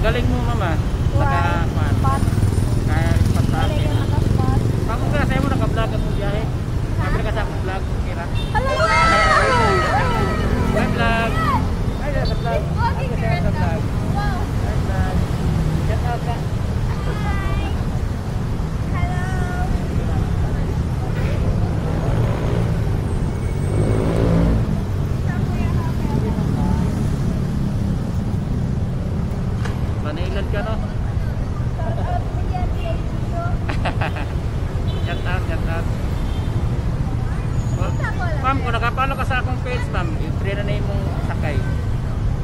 Galing mo mama. Spot. Kaya spot sa Galing akin. yung naka-spot. Pag kung sa'yo mo naka-vlog ang biyahe. Sabi ka sa akong vlog. Kira. Hello! Hi vlog. Hi sa vlog. Hi kasi sa vlog. Wow! Hi vlog. Shout out ka. Hi! Hello! Panailan ka no? Shout out, shout out. Ma'am, kung nakapalo ka sa akong page, ma'am, i-free na na mong sakay.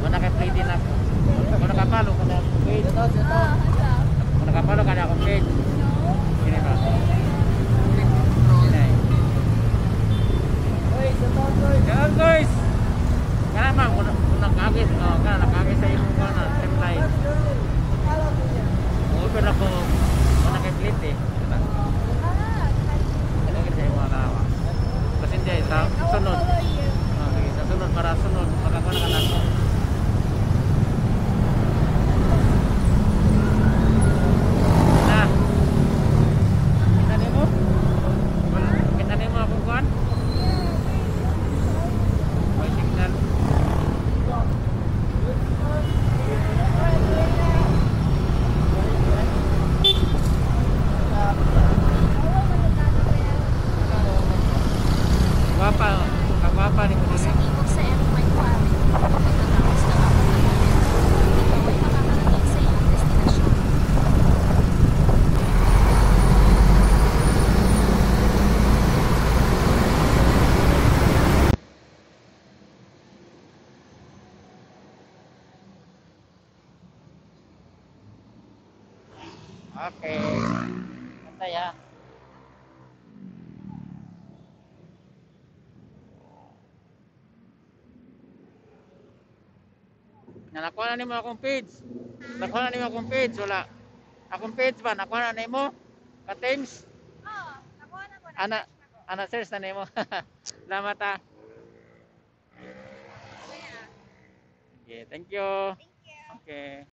Kung naka-play din ako. Kung nakapalo ka na akong page. Kung nakapalo ka na akong page. Sino ba? Shout out guys! Kaya ma'am, kung nakagis, nakagis sa iyong trimline. Open ako, kung naka-plate eh. Nakagis sa iyong mga kawa. Kasi hindi, sa sunod. Okay, sa sunod, para sunod. Pagkakuha na ka na. Na. Kita mo? Kita mo akong kuhan? May signal. Guwapa, kagwapa ni mo Sa din. ibig sa airport ko ay pagkatapos ng apat na gabi. Ikaw ay makakarating sa iyong destinasyon. Okay. Antay ha. Nakuha na nimo akong page. Nakuha na nimo akong page, wala. Akong page ba nakuha na nimo? Ka-Teams. Oo, nakuha na ko na. Ana search na nimo. Salamat ha. Okay, thank you. Thank you. Okay.